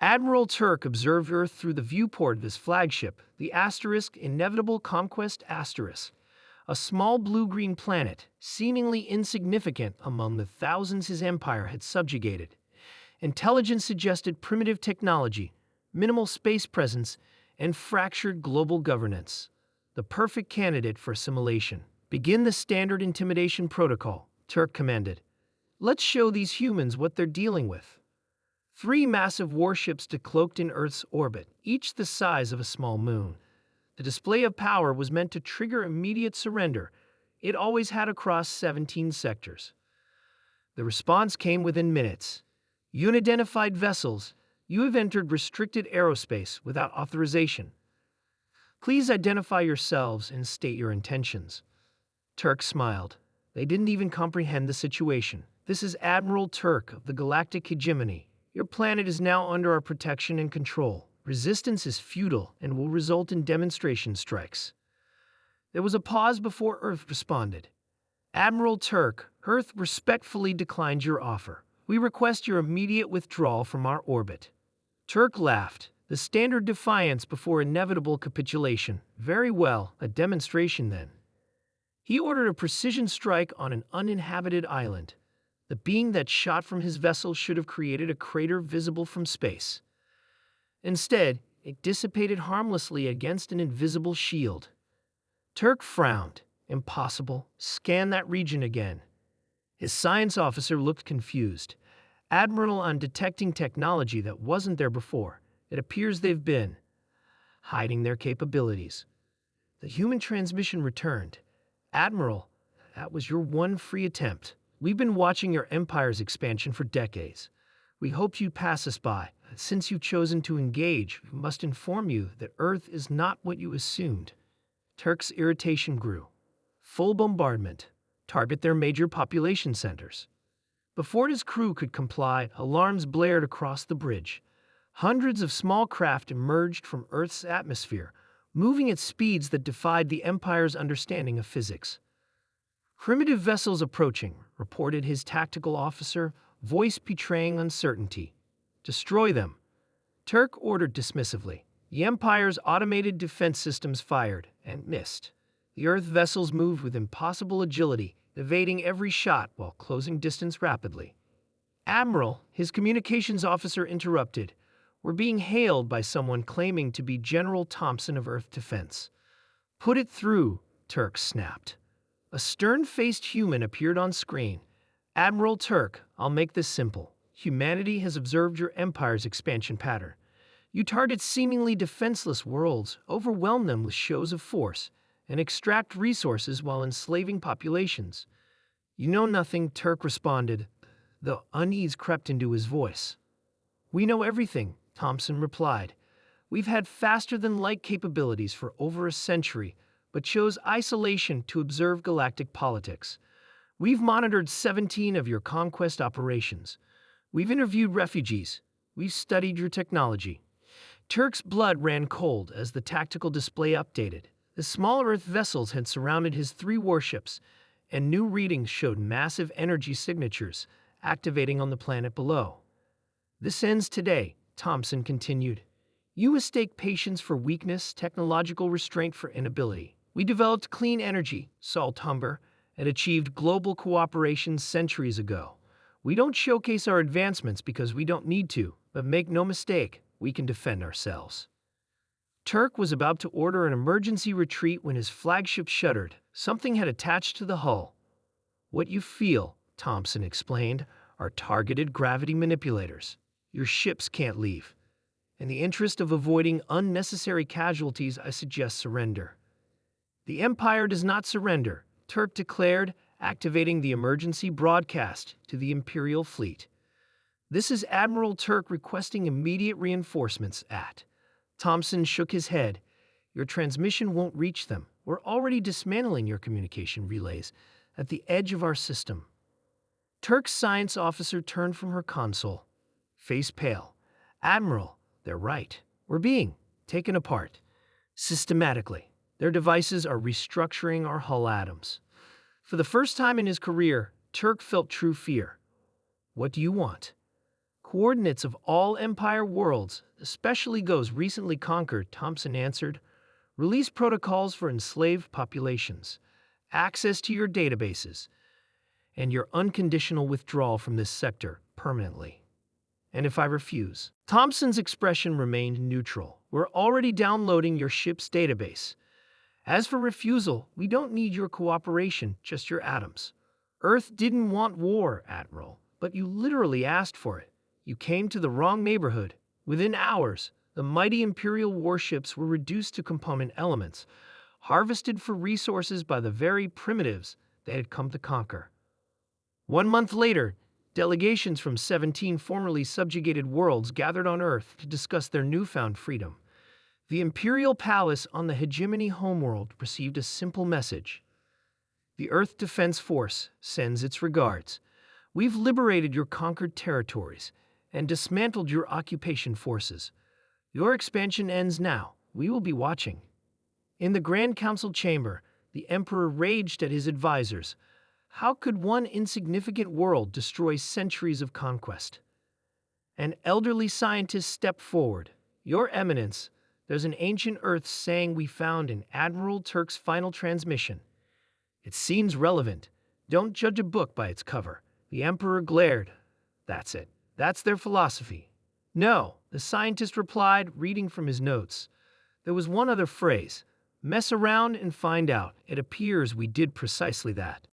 Admiral Turk observed Earth through the viewport of his flagship, the Inevitable Conquest Asterisk, a small blue-green planet, seemingly insignificant among the thousands his empire had subjugated. Intelligence suggested primitive technology, minimal space presence, and fractured global governance. The perfect candidate for assimilation. Begin the standard intimidation protocol, Turk commanded. Let's show these humans what they're dealing with. 3 massive warships decloaked in Earth's orbit, each the size of a small moon. The display of power was meant to trigger immediate surrender. It always had across 17 sectors. The response came within minutes. Unidentified vessels, you have entered restricted aerospace without authorization. Please identify yourselves and state your intentions. Turk smiled. They didn't even comprehend the situation. This is Admiral Turk of the Galactic Hegemony. Your planet is now under our protection and control. Resistance is futile and will result in demonstration strikes. There was a pause before Earth responded. Admiral Turk, Earth respectfully declined your offer. We request your immediate withdrawal from our orbit. Turk laughed, the standard defiance before inevitable capitulation. Very well, a demonstration then. He ordered a precision strike on an uninhabited island. The beam that shot from his vessel should have created a crater visible from space. Instead, it dissipated harmlessly against an invisible shield. Turk frowned. Impossible. Scan that region again. His science officer looked confused. Admiral, on detecting technology that wasn't there before. It appears they've been hiding their capabilities. The human transmission returned. Admiral, that was your one free attempt. We've been watching your empire's expansion for decades. We hoped you'd pass us by. Since you've chosen to engage, we must inform you that Earth is not what you assumed. Turk's irritation grew. Full bombardment. Target their major population centers. Before his crew could comply, alarms blared across the bridge. Hundreds of small craft emerged from Earth's atmosphere, moving at speeds that defied the Empire's understanding of physics. Primitive vessels approaching, reported his tactical officer, voice betraying uncertainty. Destroy them. Turk ordered dismissively. The Empire's automated defense systems fired and missed. The Earth vessels moved with impossible agility, evading every shot while closing distance rapidly. Admiral, his communications officer interrupted. We're being hailed by someone claiming to be General Thompson of Earth Defense. Put it through, Turk snapped. A stern-faced human appeared on screen. Admiral Turk, I'll make this simple. Humanity has observed your empire's expansion pattern. You target seemingly defenseless worlds, overwhelm them with shows of force, and extract resources while enslaving populations. You know nothing, Turk responded, though unease crept into his voice. We know everything, Thompson replied. We've had faster-than-light capabilities for over a century, but chose isolation to observe galactic politics. We've monitored 17 of your conquest operations. We've interviewed refugees. We've studied your technology. Turk's blood ran cold as the tactical display updated. The small Earth vessels had surrounded his 3 warships, and new readings showed massive energy signatures activating on the planet below. This ends today, Thompson continued. You mistake patience for weakness, technological restraint for inability. We developed clean energy, Salt Humber, and achieved global cooperation centuries ago. We don't showcase our advancements because we don't need to, but make no mistake, we can defend ourselves. Turk was about to order an emergency retreat when his flagship shuddered. Something had attached to the hull. What you feel, Thompson explained, are targeted gravity manipulators. Your ships can't leave. In the interest of avoiding unnecessary casualties, I suggest surrender. The Empire does not surrender, Turk declared, activating the emergency broadcast to the Imperial fleet. This is Admiral Turk requesting immediate reinforcements at. Thompson shook his head. Your transmission won't reach them. We're already dismantling your communication relays at the edge of our system. Turk's science officer turned from her console, face pale. Admiral, they're right. We're being taken apart. Systematically. Their devices are restructuring our hull atoms. For the first time in his career, Turk felt true fear. What do you want? Coordinates of all Empire worlds, especially those recently conquered, Thompson answered. Release protocols for enslaved populations, access to your databases, and your unconditional withdrawal from this sector permanently. And if I refuse? Thompson's expression remained neutral. We're already downloading your ship's database. As for refusal, we don't need your cooperation, just your atoms. Earth didn't want war, Admiral, but you literally asked for it. You came to the wrong neighborhood. Within hours, the mighty Imperial warships were reduced to component elements, harvested for resources by the very primitives they had come to conquer. 1 month later, delegations from 17 formerly subjugated worlds gathered on Earth to discuss their newfound freedom. The Imperial Palace on the Hegemony homeworld received a simple message. The Earth Defense Force sends its regards. We've liberated your conquered territories and dismantled your occupation forces. Your expansion ends now. We will be watching. In the Grand Council chamber, the Emperor raged at his advisors. How could one insignificant world destroy centuries of conquest? An elderly scientist stepped forward. Your Eminence, there's an ancient Earth saying we found in Admiral Turk's final transmission. It seems relevant. Don't judge a book by its cover. The Emperor glared. That's it. That's their philosophy. No, the scientist replied, reading from his notes. There was one other phrase. Mess around and find out. It appears we did precisely that.